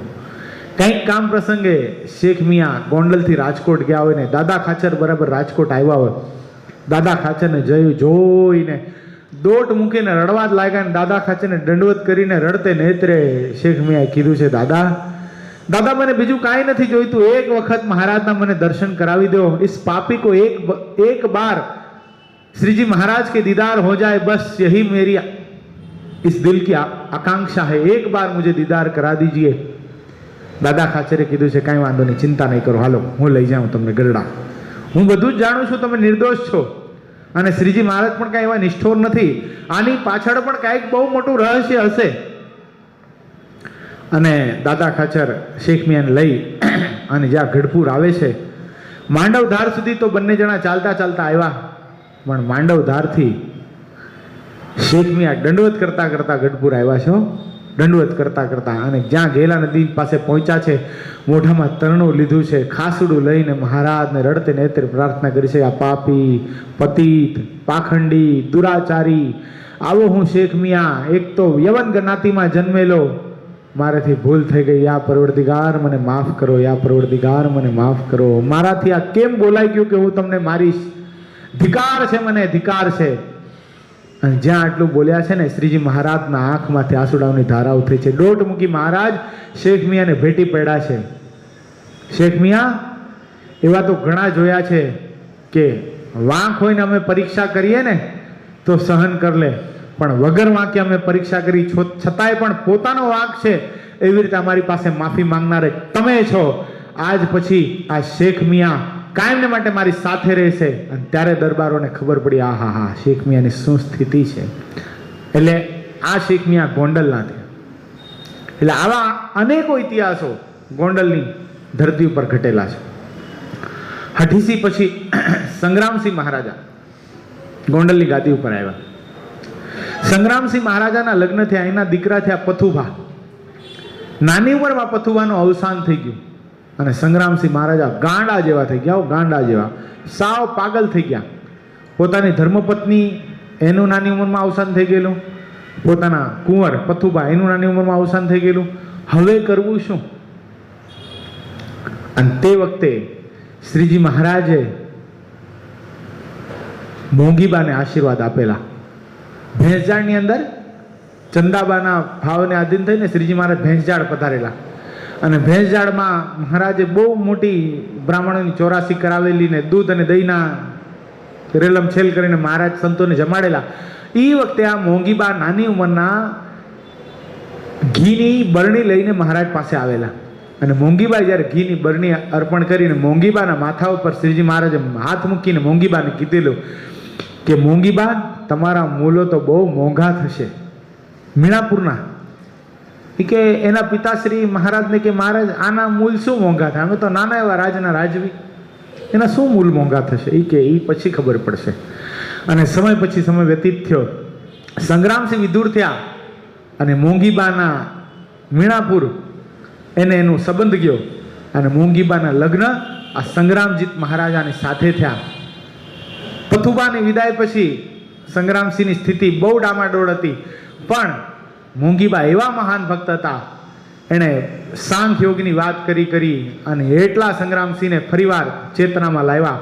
કંઈક કામ પ્રસંગે શેખ મિયા ગોંડલથી રાજકોટ ગયા હોય ને દાદા ખાચર બરાબર રાજકોટ આવ્યા હોય. દાદા ખાચરને જોઈને દોટ મૂકીને રડવા જ લાગ્યા. દાદા ખાચરને દંડવત કરીને રડતે નેત્રે શેખ મિયાએ કીધું છે, દાદા મને બીજું કાંઈ નથી જોઈતું, એક વખત મહારાજના મને દર્શન કરાવી દો. इस पापी को एक बार श्री जी महाराज के दीदार हो जाए, बस यही मेरी इस दिल की आकांक्षा है, एक बार मुझे दीदार करा दीजिए. દાદા ખાચરે કીધું છે, કાંઈ વાંધો નહીં, ચિંતા નહીં કરો, હાલો હું લઈ જાઉં તમને ગરડા. હું બધું જ જાણું છું, તમે નિર્દોષ છો. અને શ્રીજી મહારાજ પણ કાંઈ એવા નિષ્ઠોર નથી. આની પાછળ પણ કાંઈક બહુ મોટું રહસ્ય હશે. અને દાદા ખાચર શેખ મિયાને લઈ અને જ્યાં ગઢપુર આવે છે, માંડવધાર સુધી તો બંને જણા ચાલતા ચાલતા આવ્યા. પણ માંડવધારથી શેખ મિયા દંડવત કરતા કરતા ગઢપુર આવ્યા છે. દંડવત કરતા કરતા અને જ્યાં ઘેલા નદી પાસે પહોંચ્યા છે, મોઢામાં તરણું લીધું છે, ખાસડું લઈને મહારાજને રડતે નેત્રે પ્રાર્થના કરી છે, આ પાપી, પતિત, પાખંડી, દુરાચારી આવો હું શેખ મિયા, એક તો યવન જ્ઞાતિમાં જન્મેલો, મારાથી ભૂલ થઈ ગઈ, યા પરવરદિગાર મને માફ કરો, યા પરવરદિગાર મને માફ કરો. મારાથી આ કેમ બોલાઈ ગયું કે હું તમને મારીશ? ધિકાર છે, મને ધિકાર છે. અને જ્યાં આટલું બોલ્યા છે ને, શ્રીજી મહારાજના આંખમાંથી આંસુડાઓની ધારાઓ થઈ છે. દોટ મૂકી મહારાજ શેખ મિયાને ભેટી પડ્યા છે. શેખ મિયા એવા તો ઘણા જોયા છે કે વાંક હોય ને અમે પરીક્ષા કરીએ ને તો સહન કરી લે, પણ વગર વાંકે અમે પરીક્ષા કરી છતાંય પણ પોતાનો વાંક છે એવી રીતે અમારી પાસે માફી માંગનારે તમે છો. આજ પછી આ શેખ મિયા કાયમને માટે મારી સાથે રહેશે. અને ત્યારે દરબારોને ખબર પડી, હા શેખ મિયાની શું સ્થિતિ છે. એટલે આ શેખ મિયા ગોંડલના થયા. એટલે આવા અનેકો ઇતિહાસો ગોંડલની ધરતી ઉપર ઘટેલા છે. હઠીસી પછી સંગ્રામસિંહ મહારાજા ગોંડલની ગાદી ઉપર આવ્યા. સંગ્રામસિંહ મહારાજાના લગ્ન થયા, એના દીકરા થયા પથુભા. નાની ઉંમરમાં પથુભાનું અવસાન થઈ ગયું અને સંગ્રામસિંહ મહારાજા ગાંડા જેવા થઈ ગયા. ગાંડા જેવા, સાવ પાગલ થઈ ગયા. પોતાની ધર્મપત્ની એનું નાની ઉંમરમાં અવસાન થઈ ગયેલું, પોતાના કુંવર પથુભા એનું નાની ઉંમરમાં અવસાન થઈ ગયેલું. હવે કરવું શું? અને તે વખતે શ્રીજી મહારાજે મોંઘીબાને આશીર્વાદ આપેલા. ભેંસજાળની અંદર ચંદાબાના ભાવને આધીન થઈને શ્રીજી મહારાજ ભેંસજાળ પધારેલા. અને ભેંસજાળમાં મહારાજે બહુ મોટી બ્રાહ્મણોની 84 કરાવેલી ને દૂધ અને દહીંના રેલમ છેલ કરીને મહારાજ સંતોને જમાડેલા. એ વખતે આ મોંઘીબા નાની ઉંમરના ઘીની બરણી લઈને મહારાજ પાસે આવેલા. અને મોંઘીબા જ્યારે ઘીની બરણી અર્પણ કરીને મોંઘીબાના માથા ઉપર શ્રીજી મહારાજે હાથ મૂકીને મોંઘીબાને કીધેલું કે મોંઘીબા, તમારા મૂલો તો બહુ મોંઘા થશે મીણાપુરના. કે એના પિતાશ્રી મહારાજને કે મહારાજ આના મૂલ શું મોંઘા થાય, અમે તો નાના એવા રાજના રાજવી, એના શું મૂલ મોંઘા થશે? એ કે એ પછી ખબર પડશે. અને સમય પછી સમય વ્યતીત થયો. સંગ્રામસિંહ વિદુર થયા અને મોંઘીબાના મીણાપુર એનું સંબંધ ગયો અને મોંઘીબાના લગ્ન આ સંગ્રામજીત મહારાજાની સાથે થયા. પથુબાની વિદાય પછી સંગ્રામસિંહની સ્થિતિ બહુ ડામાડોળ હતી. પણ મોંઘીબા એવા મહાન ભક્ત હતા, એણે સાંખ્ય યોગની વાત કરી અને એટલા સંગ્રામસિંહને ફરીવાર ચેતનામાં લાવ્યા.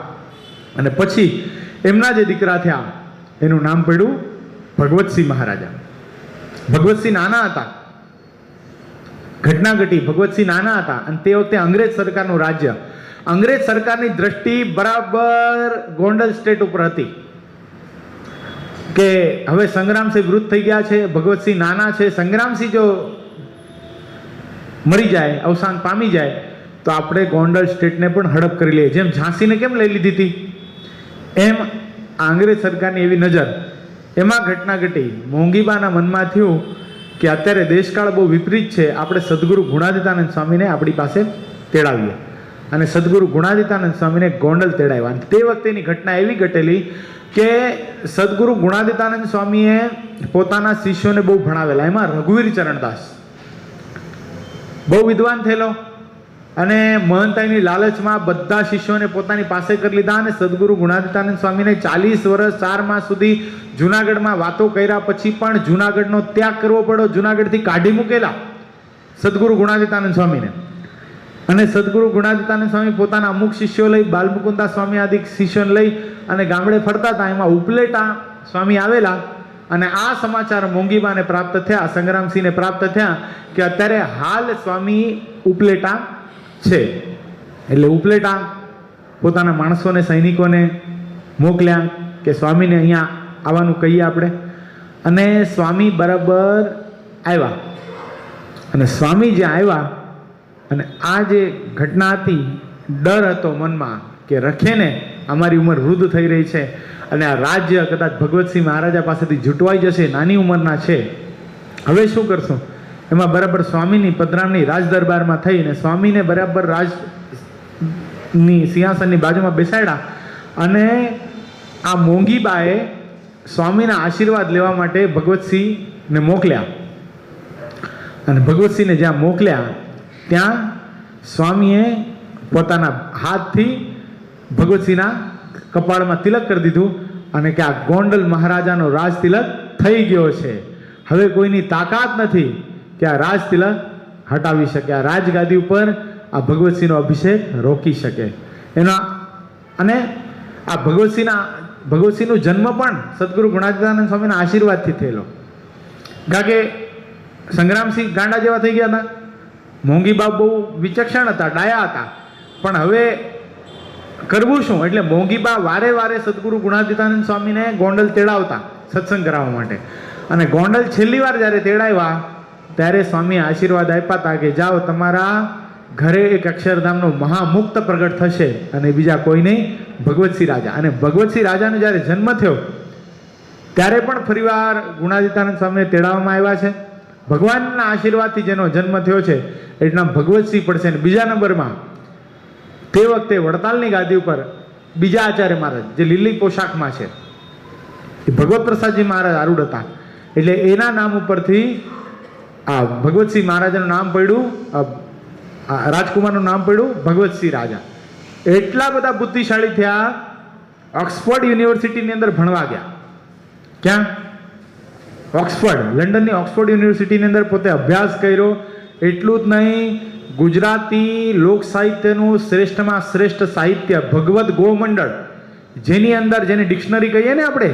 અને પછી એમના જે દીકરા થયા એનું નામ પડ્યું ભગવતસિંહ મહારાજા. ભગવતસિંહ નાના હતા ઘટના ઘટી. ભગવતસિંહ નાના હતા અને તે વખતે અંગ્રેજ સરકારનું રાજ્ય, અંગ્રેજ સરકારની દ્રષ્ટિ બરાબર ગોંડલ સ્ટેટ ઉપર હતી કે હવે સંગ્રામસિંહ વૃદ્ધ થઈ ગયા છે, ભગવતસિંહ નાના છે, સંગ્રામસિંહ જો મરી જાય, અવસાન પામી જાય તો આપણે ગોંડલ સ્ટેટને પણ હડપ કરી લઈએ. જેમ ઝાંસીને કેમ લઈ લીધી હતી, એમ અંગ્રેજ સરકારની એવી નજર. એમાં ઘટના ઘટી. મોંઘીબાના મનમાં થયું કે અત્યારે દેશકાળ બહુ વિપરીત છે, આપણે સદગુરુ ગુણાતીતાનંદ સ્વામીને આપણી પાસે તેડાવીએ. અને સદગુરુ ગુણાતીતાનંદ સ્વામીને ગોંડલ તેડાવ્યા. તે વખતેની ઘટના એવી ઘટેલી કે સદગુરુ ગુણાતીતાનંદ સ્વામીએ પોતાના શિષ્યોને બહુ ભણાવેલા. એમાં રઘુવીર ચરણદાસ બહુ વિદ્વાન થયેલો અને મહંતાઈની લાલચમાં બધા શિષ્યોને પોતાની પાસે કરી લીધા. અને સદગુરુ ગુણાતીતાનંદ સ્વામીને 40 વર્ષ 4 માસ સુધી જુનાગઢમાં વાતો કર્યા પછી પણ જુનાગઢનો ત્યાગ કરવો પડ્યો. જુનાગઢથી કાઢી મૂકેલા સદગુરુ ગુણાતીતાનંદ સ્વામીને. અને સદગુરુ ગુણાતીતાનંદ સ્વામી પોતાના અમુક શિષ્યો લઈ, બાલમુકુંદા સ્વામી આદિ શિષ્યોને લઈ અને ગામડે ફરતા હતા. એમાં ઉપલેટા સ્વામી આવેલા અને આ સમાચાર મોંઘીબાને પ્રાપ્ત થયા, સંગ્રામસિંહને પ્રાપ્ત થયા કે અત્યારે હાલ સ્વામી ઉપલેટા છે. એટલે ઉપલેટા પોતાના માણસોને, સૈનિકોને મોકલ્યા કે સ્વામીને અહીંયા આવવાનું કહીએ આપણે. અને સ્વામી બરાબર આવ્યા. અને સ્વામી જ્યાં આવ્યા અને આ જે ઘટના હતી, ડર હતો મનમાં કે રખેને અમારી ઉંમર વૃદ્ધ થઈ રહી છે અને આ રાજ્ય કદાચ ભગવતસિંહ મહારાજા પાસેથી જૂટવાઈ જશે, નાની ઉંમરના છે, હવે શું કરશું? એમાં બરાબર સ્વામીની પધરામણી રાજ દરબારમાં થઈ અને સ્વામીને બરાબર રાજની સિંહાસનની બાજુમાં બેસાડ્યા. અને આ મોંઘીબાએ સ્વામીના આશીર્વાદ લેવા માટે ભગવતસિંહને મોકલ્યા. અને ભગવતસિંહને જ્યાં મોકલ્યા ત્યાં સ્વામીએ પોતાના હાથથી ભગવતસિંહના કપાળમાં તિલક કરી દીધું અને કે આ ગોંડલ મહારાજાનો રાજ તિલક થઈ ગયો છે, હવે કોઈની તાકાત નથી કે આ રાજ તિલક હટાવી શકે, આ રાજગાદી ઉપર આ ભગવતસિંહનો અભિષેક રોકી શકે. એના અને આ ભગવતસિંહનો જન્મ પણ સદગુરુ ગુણાતીતાનંદ સ્વામીના આશીર્વાદથી થયેલો. કારણ કે સંગ્રામસિંહ ગાંડા જેવા થઈ ગયા હતા, મોંઘીબા બહુ વિચક્ષણ હતા, ડાયા હતા, પણ હવે કરવું શું? એટલે મોંઘીબા વારે વારે સદગુરુ ગુણાતીતાનંદ સ્વામીને ગોંડલ તેડાવતા સત્સંગ કરાવવા માટે. અને ગોંડલ છેલ્લી વાર જ્યારે તેડાવ્યા ત્યારે સ્વામીએ આશીર્વાદ આપ્યા હતા કે જાઓ, તમારા ઘરે એક અક્ષરધામનો મહામુક્ત પ્રગટ થશે અને બીજા કોઈ નહીં, ભગવતસિંહ રાજા. અને ભગવતસિંહ રાજાનો જ્યારે જન્મ થયો ત્યારે પણ ફરીવાર ગુણાતીતાનંદ સ્વામીને તેડાવવામાં આવ્યા છે. ભગવાનના આશીર્વાદથી જેનો જન્મ થયો છે એનું નામ ભગવતસિંહ પડશે. અને બીજા નંબરમાં તે વખતે વડતાલની ગાદી ઉપર બીજા આચાર્ય મહારાજ જે લીલી પોશાકમાં છે એ ભગવત પ્રસાદજી મહારાજ આરૂઢ હતા. એટલે એના નામ ઉપરથી આ ભગવતસિંહ મહારાજાનું નામ પડ્યું, રાજકુમારનું નામ પડ્યું ભગવતસિંહ રાજા. એટલા બધા બુદ્ધિશાળી થયા, ઓક્સફોર્ડ યુનિવર્સિટીની અંદર ભણવા ગયા. ક્યાં? ઓક્સફોર્ડ, લંડનની ઓક્સફોર્ડ યુનિવર્સિટીની અંદર પોતે અભ્યાસ કર્યો. એટલું જ નહીં, ગુજરાતી લોક સાહિત્યનું શ્રેષ્ઠમાં શ્રેષ્ઠ સાહિત્ય ભગવત ગોમંડળ, જેની અંદર જેને ડિક્શનરી કહીએ ને આપણે,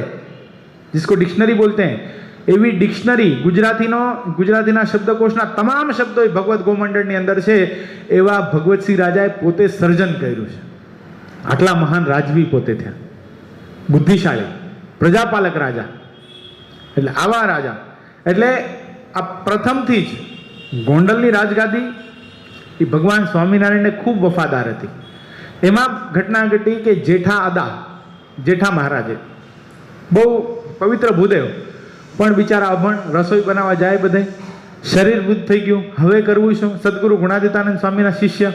जिसको डिक्शनरी बोलते हैं, એવી ડિક્શનરી ગુજરાતીના શબ્દકોશના તમામ શબ્દો ભગવત ગોમંડળની અંદર છે. એવા ભગવતસિંહ રાજાએ પોતે સર્જન કર્યું છે. આટલા મહાન રાજવી પોતે થયા, બુદ્ધિશાળી, પ્રજાપાલક રાજા. એટલે આવા રાજા, એટલે આ પ્રથમથી જ ગોંડલની રાજગાદી એ ભગવાન સ્વામિનારાયણને ખૂબ વફાદાર હતી. એમાં ઘટના ઘટી કે જેઠા મહારાજે બહુ પવિત્ર ભૂદેવ, પણ બિચારા અભણ, રસોઈ બનાવવા જાય બધે, શરીર વૃદ્ધ થઈ ગયું, હવે કરવું શું? સદગુરુ ગુણાતીતાનંદ સ્વામીના શિષ્ય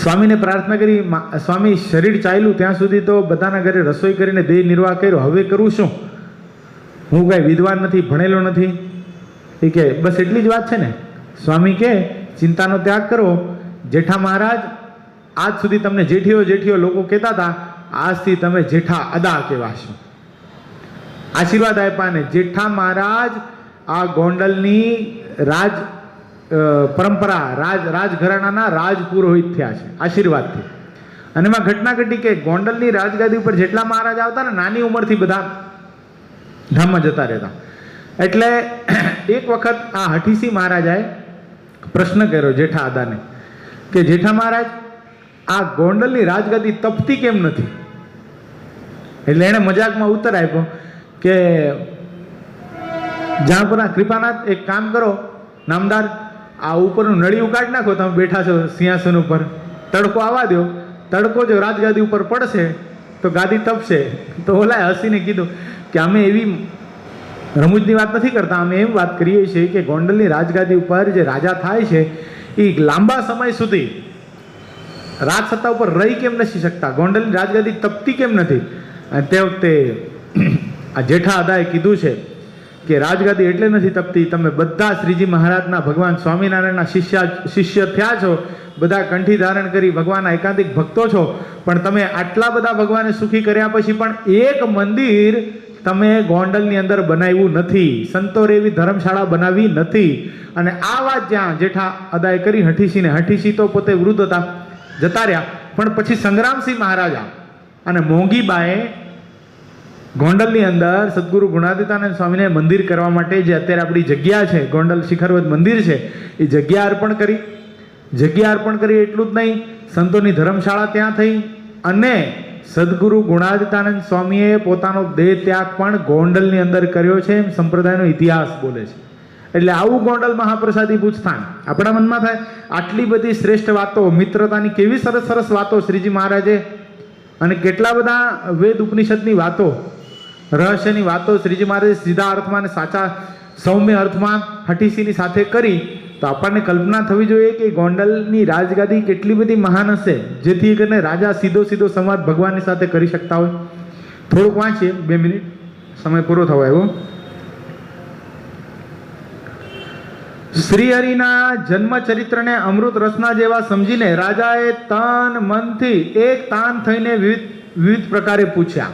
સ્વામીને પ્રાર્થના કરી, સ્વામી શરીર ચાલ્યું ત્યાં સુધી તો બધાના ઘરે રસોઈ કરીને દેહ નિર્વાહ કર્યો, હવે કરવું શું? હું કાંઈ વિદ્વાન નથી, ભણેલો નથી. એ કે બસ એટલી જ વાત છે ને. સ્વામી કે ચિંતાનો ત્યાગ કરો. જેઠા મહારાજ, આજ સુધી તમને જેઠીઓ લોકો કહેતા હતા, આજથી તમે જેઠા અદા કહેવાશો. આશીર્વાદ આપ્યા ને જેઠા મહારાજ આ ગોંડલની પરંપરા રાજઘરાણાના રાજપુરોહિત થયા છે આશીર્વાદથી. અને એમાં ઘટના ઘટી કે ગોંડલની રાજગાદી ઉપર જેટલા મહારાજ આવતા ને નાની ઉંમરથી બધા ધામમાં જતા રહેતા. એટલે એક વખત આ હઠીસી મહારાજાએ પ્રશ્ન કર્યો જેઠા આદાને કે જેઠા મહારાજ, આ ગોંડલની રાજગાદી તપતી કેમ નથી? એટલે એણે મજાકમાં ઉત્તર આપ્યો કે જાણપુરના કૃપાનાથ, એક કામ કરો નામદાર, આ ઉપરનું નળિયું કાઢી નાખો, તમે બેઠા છો સિંહાસન ઉપર, તડકો આવવા દો, તડકો જો રાજગાદી ઉપર પડશે તો ગાદી તપશે. તો ઓલાએ હસીને કીધું કે અમે એવી રમૂજની વાત નથી કરતા, અમે એમ વાત કરીએ છીએ કે ગોંડલની રાજગાદી ઉપર જે રાજા થાય છે એ લાંબા સમય સુધી રાજ સત્તા ઉપર રહી કેમ નથી શકતા? ગોંડલની રાજગાદી તપતી કેમ નથી? અને તે વખતે આ જેઠા આદાએ કીધું છે કે રાજગાદી એટલે નથી તપતી, તમે બધા શ્રીજી મહારાજના ભગવાન સ્વામિનારાયણના શિષ્ય થયા છો, બધા કંઠી ધારણ કરી ભગવાનના એકાંતિક ભક્તો છો, પણ તમે આટલા બધા ભગવાને સુખી કર્યા પછી પણ એક મંદિર તમે ગોંડલની અંદર બનાવ્યું નથી, સંતોરે એવી ધર્મશાળા બનાવી નથી. અને આ વાત જ્યાં જેઠા આદાએ કરી હઠીસીને, હઠીસી તો પોતે વૃદ્ધ હતા, જતા રહ્યા, પણ પછી સંગ્રામસિંહ મહારાજા અને મોંઘીબાએ ગોંડલની અંદર સદગુરુ ગુણાતીતાનંદ સ્વામીને મંદિર કરવા માટે જે અત્યારે આપણી જગ્યા છે, ગોંડલ શિખરવત મંદિર છે, એ જગ્યા અર્પણ કરી. જગ્યા અર્પણ કરી એટલું જ નહીં, સંતોની ધર્મશાળા ત્યાં થઈ અને સદગુરુ ગુણાતીતાનંદ સ્વામીએ પોતાનો દેહ ત્યાગ પણ ગોંડલની અંદર કર્યો છે, એમ સંપ્રદાયનો ઇતિહાસ બોલે છે. એટલે આવું ગોંડલ મહાપ્રસાદી પૂજસ્થાન આપણા મનમાં થાય. આટલી બધી શ્રેષ્ઠ વાતો, મિત્રતાની કેવી સરસ સરસ વાતો શ્રીજી મહારાજે, અને કેટલા બધા વેદ ઉપનિષદની વાતો, રહસ્યની વાતો શ્રીજી મહારાજે સીધા અર્થમાં અને સાચા સૌમ્ય અર્થમાં હઠીસીની સાથે કરી. તો આપણને કલ્પના થવી જોઈએ કે ગોંડલની રાજગાદી કેટલી બધી મહાન હશે, જેથી કરીને રાજા સીધો સીધો સંવાદ ભગવાનની સાથે કરી શકતા હોય. થોડુંક વાંચીએ, 2 મિનિટ, સમય પૂરો થવા આવ્યો. શ્રીહરિના જન્મ ચરિત્રને અમૃત રસના જેવા સમજીને રાજાએ તન મનથી એક તાન થઈને વિવિધ પ્રકારે પૂછ્યા.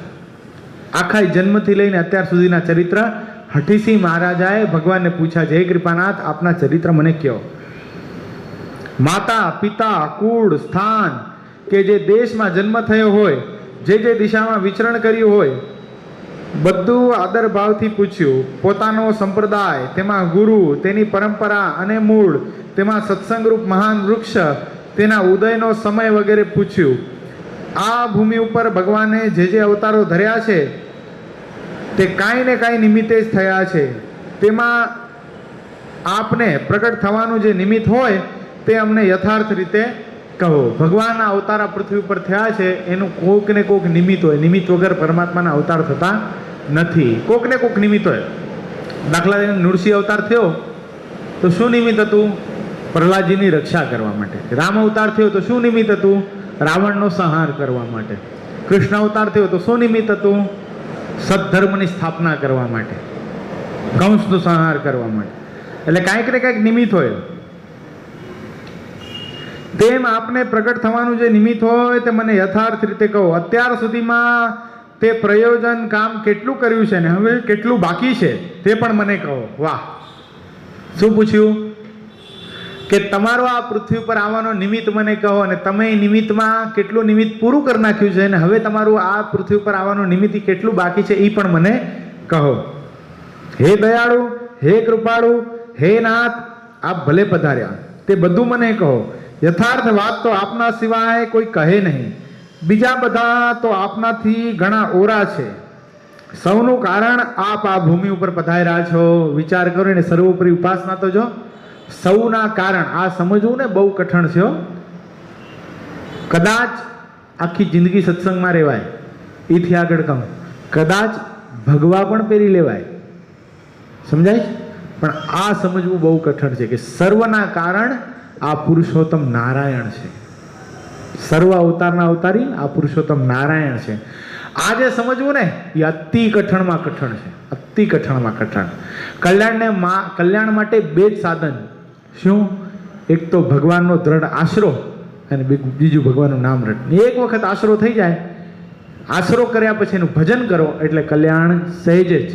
આખા જન્મથી લઈને અત્યાર સુધીના ચરિત્ર હઠીસી મહારાજાએ ભગવાનને પૂછ્યા, જય કૃપાનાથ, આપના ચરિત્ર મને કહો. માતા પિતા કુળ સ્થાન કે જે દેશમાં જન્મ થયો હોય, જે દિશામાં વિચરણ કર્યું હોય, બધું આદર ભાવથી પૂછ્યું. પોતાનો સંપ્રદાય, તેમાં ગુરુ, તેની પરંપરા અને મૂળ, તેમાં સત્સંગરૂપ મહાન વૃક્ષ, તેના ઉદયનો સમય વગેરે પૂછ્યું. આ ભૂમિ ઉપર ભગવાને જે અવતારો ધર્યા છે તે કાંઈ ને કાંઈ નિમિત્તે જ થયા છે. તેમાં આપને પ્રગટ થવાનું જે નિમિત્ત હોય તે અમને યથાર્થ રીતે કહો. ભગવાનના અવતાર પૃથ્વી ઉપર થયા છે એનું કોક ને કોક નિમિત્ત હોય, નિમિત્ત વગર પરમાત્માના અવતાર થતા નથી. કોક ને કોક નિમિત્ત હોય. દાખલા તરીકે નૃસિંહ અવતાર થયો તો શું નિમિત્ત હતું? પ્રહલાદજીની રક્ષા કરવા માટે. રામ અવતાર થયો તો શું નિમિત્ત હતું? રાવણનો સંહાર કરવા માટે. કૃષ્ણ અવતાર થયો તો શું નિમિત્ત હતું? સત્ધર્મની સ્થાપના કરવા માટે, કંસનો સંહાર કરવા માટે. એટલે કાંઈક ને કાંઈક નિમિત્ત હોય. તેમ આપને પ્રગટ થવાનું જે નિમિત્ત હોય તે મને યથાર્થ રીતે કહો. અત્યાર સુધીમાં તે પ્રયોજન કામ કેટલું કર્યું છે ને હવે કેટલું બાકી છે તે પણ મને કહો. વાહ, શું પૂછ્યું? કે તમારો આ પૃથ્વી પર આવવાનો નિમિત્ત મને કહો, અને તમે નિમિત્તમાં કેટલું નિમિત્ત પૂરું કરી નાખ્યું છે, અને હવે તમારું આ પૃથ્વી પર આવવાનું નિમિત્ત કેટલું બાકી છે એ પણ મને કહો. હે દયાળુ, હે કૃપાળુ, હે નાથ, આપ ભલે પધાર્યા, તે બધું મને કહો. યથાર્થ વાત તો આપના સિવાય કોઈ કહે નહીં, બીજા બધા તો આપનાથી ઘણા ઓરા છે. સૌનું કારણ આપ આ ભૂમિ ઉપર પધાર્યા છો. વિચાર કરો ને, સર્વોપરી ઉપાસના તો જો સૌના કારણ, આ સમજવું ને બહુ કઠણ છે. કદાચ આખી જિંદગી સત્સંગમાં રહેવાય, એથી આગળ કહું, કદાચ ભગવા પણ પહેરી લેવાય, સમજાય? પણ આ સમજવું બહુ કઠણ છે કે સર્વના કારણ આ પુરુષોત્તમ નારાયણ છે. સર્વ અવતારના અવતારી આ પુરુષોત્તમ નારાયણ છે. આ જે સમજવું ને એ અતિ કઠણમાં કઠણ છે, અતિ કઠણમાં કઠણ. કલ્યાણ માટે 2 જ સાધન. શું? એક તો ભગવાનનો દ્રઢ આશરો, અને બીજું ભગવાનનું નામ રટ. એક વખત આશરો થઈ જાય, આશરો કર્યા પછી એનું ભજન કરો એટલે કલ્યાણ સહેજ જ.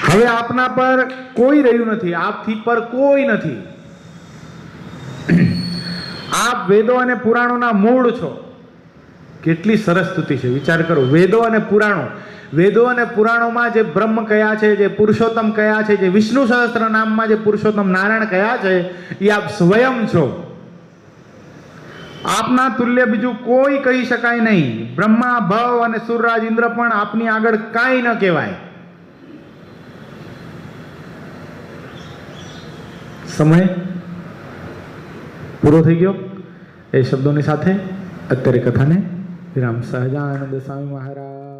હવે આપના પર કોઈ રહ્યું નથી, આપથી પર કોઈ નથી. આપ વેદો અને પુરાણોના મૂળ છો. કેટલી સરસ સ્તુતિ છે, વિચાર કરો. વેદો અને પુરાણો, વેદો અને પુરાણોમાં જે બ્રહ્મ કયા છે, જે પુરુષોત્તમ કયા છે, જે વિષ્ણુ સહસ્ત્ર નામમાં જે પુરુષોત્તમ નારાયણ કયા છે, એ આપ સ્વયં છો. આપના તુલ્ય બીજું કોઈ કહી શકાય નહીં. બ્રહ્મા, ભવ અને સુરરાજ ઇન્દ્ર પણ આપની આગળ કાંઈ ન કહેવાય. સમય પૂરો થઈ ગયો. એ શબ્દોની સાથે અત્યારે કથાને વિરામ. સહજાનંદ સ્વામી મહારાજ